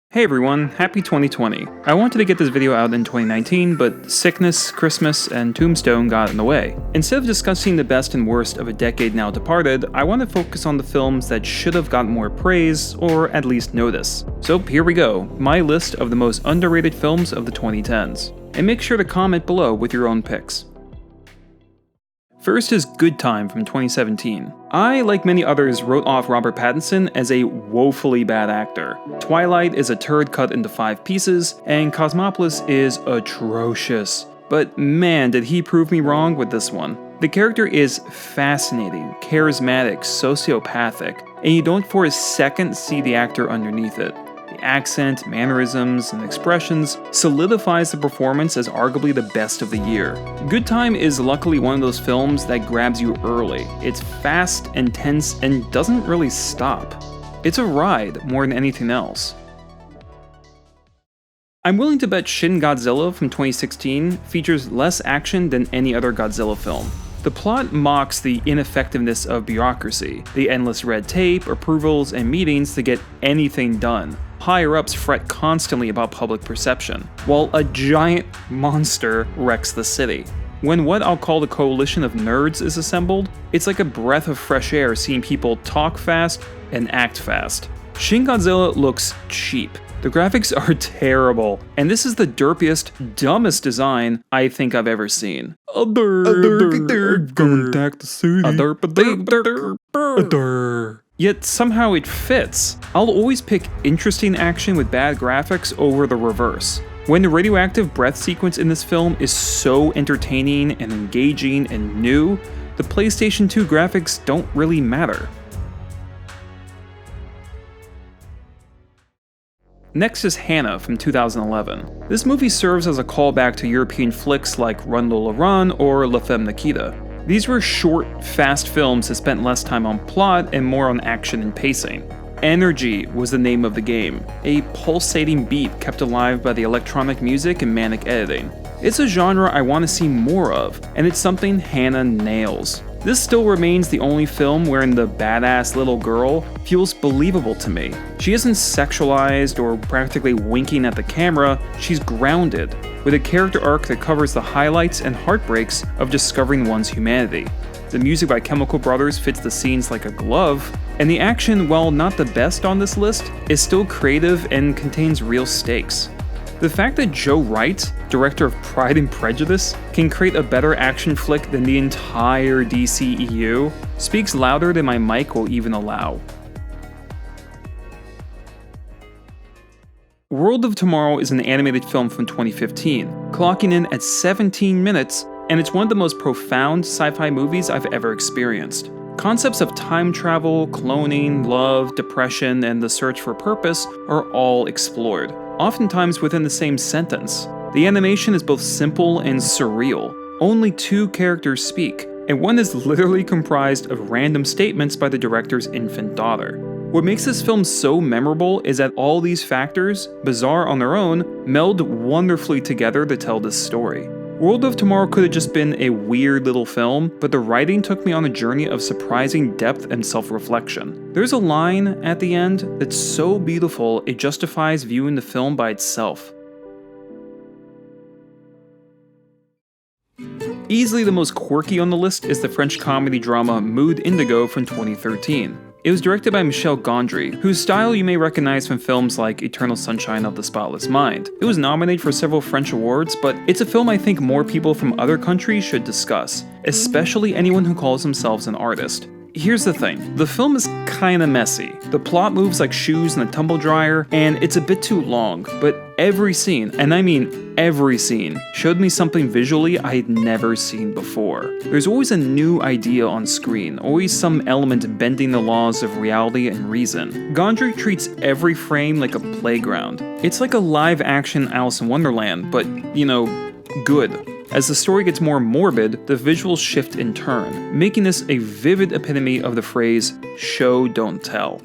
Hey everyone, happy 2020. I wanted to get this video out in 2019, but sickness, Christmas, and Tombstone got in the way. Instead of discussing the best and worst of a decade now departed, I want to focus on the films that should have gotten more praise, or at least notice. So here we go, my list of the most underrated films of the 2010s. And make sure to comment below with your own picks. First is Good Time from 2017. I, like many others, wrote off Robert Pattinson as a woefully bad actor. Twilight is a turd cut into 5 pieces, and Cosmopolis is atrocious. But man, did he prove me wrong with this one. The character is fascinating, charismatic, sociopathic, and you don't for a second see the actor underneath it. The accent, mannerisms, and expressions solidifies the performance as arguably the best of the year. Good Time is luckily one of those films that grabs you early. It's fast and tense and doesn't really stop. It's a ride more than anything else. I'm willing to bet Shin Godzilla from 2016 features less action than any other Godzilla film. The plot mocks the ineffectiveness of bureaucracy, the endless red tape, approvals, and meetings to get anything done. Higher-ups fret constantly about public perception, while a giant monster wrecks the city. When what I'll call the coalition of nerds is assembled, it's like a breath of fresh air seeing people talk fast and act fast. Shin Godzilla looks cheap. The graphics are terrible, and this is the derpiest, dumbest design I think I've ever seen. Yet somehow it fits. I'll always pick interesting action with bad graphics over the reverse. When the radioactive breath sequence in this film is so entertaining and engaging and new, the PlayStation 2 graphics don't really matter. Next is Hanna from 2011. This movie serves as a callback to European flicks like Run Lola Run or La Femme Nikita. These were short, fast films that spent less time on plot and more on action and pacing. Energy was the name of the game, a pulsating beat kept alive by the electronic music and manic editing. It's a genre I want to see more of, and it's something Hanna nails. This still remains the only film wherein the badass little girl feels believable to me. She isn't sexualized or practically winking at the camera, she's grounded, with a character arc that covers the highlights and heartbreaks of discovering one's humanity. The music by Chemical Brothers fits the scenes like a glove, and the action, while not the best on this list, is still creative and contains real stakes. The fact that Joe Wright, director of Pride and Prejudice, can create a better action flick than the entire DCEU speaks louder than my mic will even allow. World of Tomorrow is an animated film from 2015, clocking in at 17 minutes, and it's one of the most profound sci-fi movies I've ever experienced. Concepts of time travel, cloning, love, depression, and the search for purpose are all explored, oftentimes within the same sentence. The animation is both simple and surreal. Only 2 characters speak, and one is literally comprised of random statements by the director's infant daughter. What makes this film so memorable is that all these factors, bizarre on their own, meld wonderfully together to tell this story. World of Tomorrow could have just been a weird little film, but the writing took me on a journey of surprising depth and self-reflection. There's a line at the end that's so beautiful it justifies viewing the film by itself. Easily the most quirky on the list is the French comedy drama Mood Indigo from 2013. It was directed by Michel Gondry, whose style you may recognize from films like Eternal Sunshine of the Spotless Mind. It was nominated for several French awards, but it's a film I think more people from other countries should discuss, especially anyone who calls themselves an artist. Here's the thing, the film is kinda messy. The plot moves like shoes in a tumble dryer, and it's a bit too long, but every scene, and I mean every scene, showed me something visually I had never seen before. There's always a new idea on screen, always some element bending the laws of reality and reason. Gondry treats every frame like a playground. It's like a live-action Alice in Wonderland, but, good. As the story gets more morbid, the visuals shift in turn, making this a vivid epitome of the phrase, show don't tell.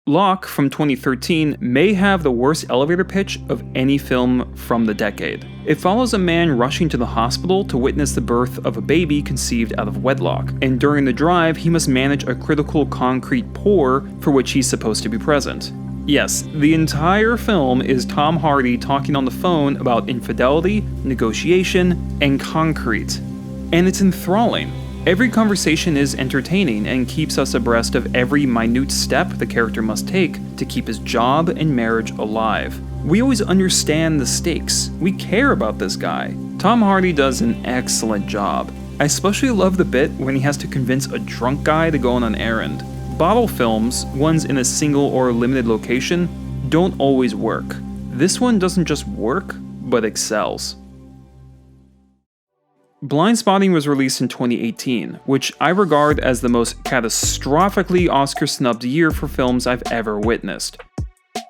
Locke from 2013 may have the worst elevator pitch of any film from the decade. It follows a man rushing to the hospital to witness the birth of a baby conceived out of wedlock, and during the drive he must manage a critical concrete pour for which he's supposed to be present. Yes, the entire film is Tom Hardy talking on the phone about infidelity, negotiation, and concrete. And it's enthralling. Every conversation is entertaining and keeps us abreast of every minute step the character must take to keep his job and marriage alive. We always understand the stakes. We care about this guy. Tom Hardy does an excellent job. I especially love the bit when he has to convince a drunk guy to go on an errand. Bottle films, ones in a single or limited location, don't always work. This one doesn't just work, but excels. Blindspotting was released in 2018, which I regard as the most catastrophically Oscar-snubbed year for films I've ever witnessed.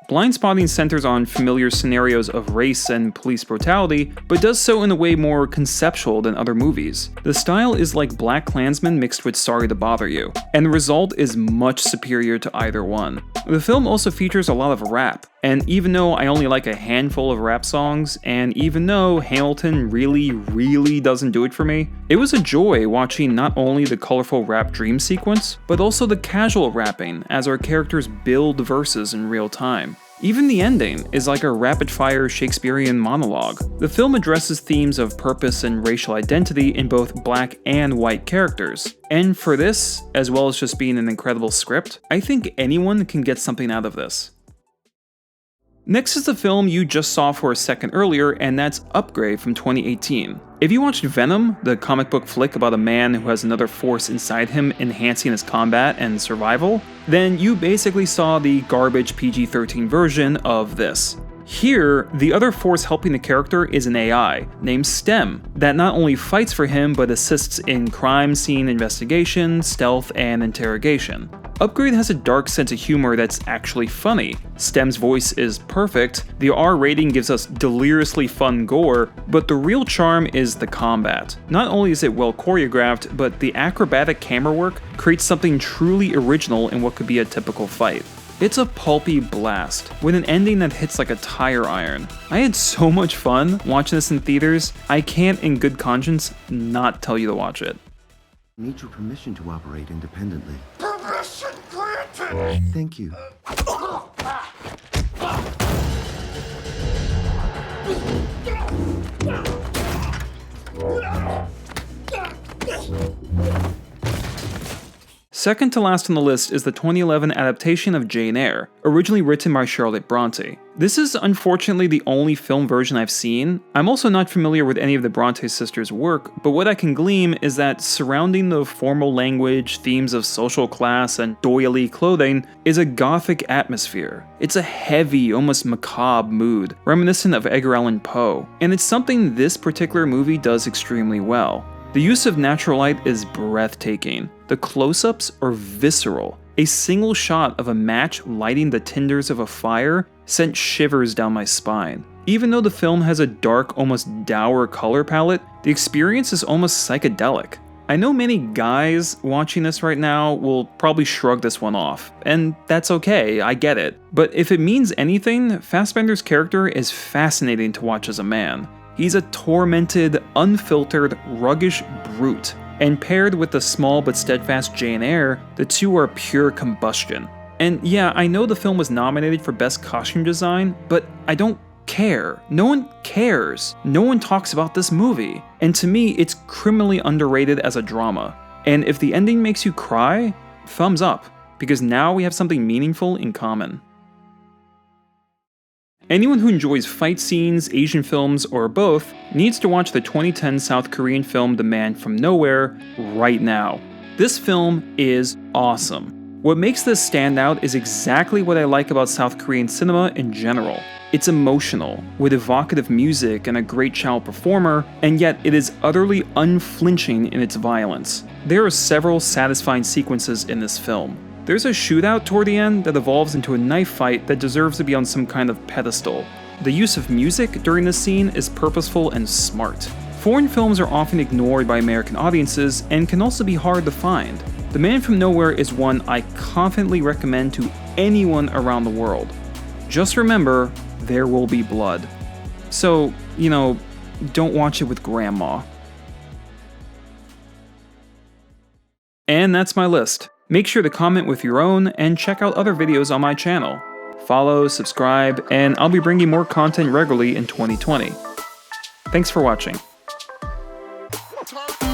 Blindspotting centers on familiar scenarios of race and police brutality, but does so in a way more conceptual than other movies. The style is like BlacKkKlansman mixed with Sorry to Bother You, and the result is much superior to either one. The film also features a lot of rap, and even though I only like a handful of rap songs, and even though Hamilton really doesn't do it for me, it was a joy watching not only the colorful rap dream sequence, but also the casual rapping as our characters build verses in real time. Even the ending is like a rapid-fire Shakespearean monologue. The film addresses themes of purpose and racial identity in both black and white characters. And for this, as well as just being an incredible script, I think anyone can get something out of this. Next is the film you just saw for a second earlier, and that's Upgrade from 2018. If you watched Venom, the comic book flick about a man who has another force inside him enhancing his combat and survival, then you basically saw the garbage PG-13 version of this. Here, the other force helping the character is an AI, named STEM, that not only fights for him but assists in crime scene investigation, stealth, and interrogation. Upgrade has a dark sense of humor that's actually funny. STEM's voice is perfect, the R rating gives us deliriously fun gore, but the real charm is the combat. Not only is it well choreographed, but the acrobatic camera work creates something truly original in what could be a typical fight. It's a pulpy blast, with an ending that hits like a tire iron. I had so much fun watching this in theaters, I can't in good conscience not tell you to watch it. Need your permission to operate independently. Permission granted! Thank you. Second to last on the list is the 2011 adaptation of Jane Eyre, originally written by Charlotte Bronte. This is unfortunately the only film version I've seen. I'm also not familiar with any of the Bronte sisters' work, but what I can glean is that surrounding the formal language, themes of social class, and doily clothing is a gothic atmosphere. It's a heavy, almost macabre mood, reminiscent of Edgar Allan Poe, and it's something this particular movie does extremely well. The use of natural light is breathtaking. The close-ups are visceral. A single shot of a match lighting the tinders of a fire sent shivers down my spine. Even though the film has a dark, almost dour color palette, the experience is almost psychedelic. I know many guys watching this right now will probably shrug this one off, and that's okay, I get it. But if it means anything, Fassbender's character is fascinating to watch as a man. He's a tormented, unfiltered, ruggish brute, and paired with the small but steadfast Jane Eyre, the two are pure combustion. And yeah, I know the film was nominated for Best Costume Design, but I don't care. No one cares. No one talks about this movie. And to me, it's criminally underrated as a drama. And if the ending makes you cry, thumbs up, because now we have something meaningful in common. Anyone who enjoys fight scenes, Asian films, or both needs to watch the 2010 South Korean film The Man from Nowhere right now. This film is awesome. What makes this stand out is exactly what I like about South Korean cinema in general. It's emotional, with evocative music and a great child performer, and yet it is utterly unflinching in its violence. There are several satisfying sequences in this film. There's a shootout toward the end that evolves into a knife fight that deserves to be on some kind of pedestal. The use of music during this scene is purposeful and smart. Foreign films are often ignored by American audiences and can also be hard to find. The Man from Nowhere is one I confidently recommend to anyone around the world. Just remember, there will be blood. So, don't watch it with grandma. And that's my list. Make sure to comment with your own and check out other videos on my channel. follow, subscribe, and I'll be bringing more content regularly in 2020. Thanks for watching. Time.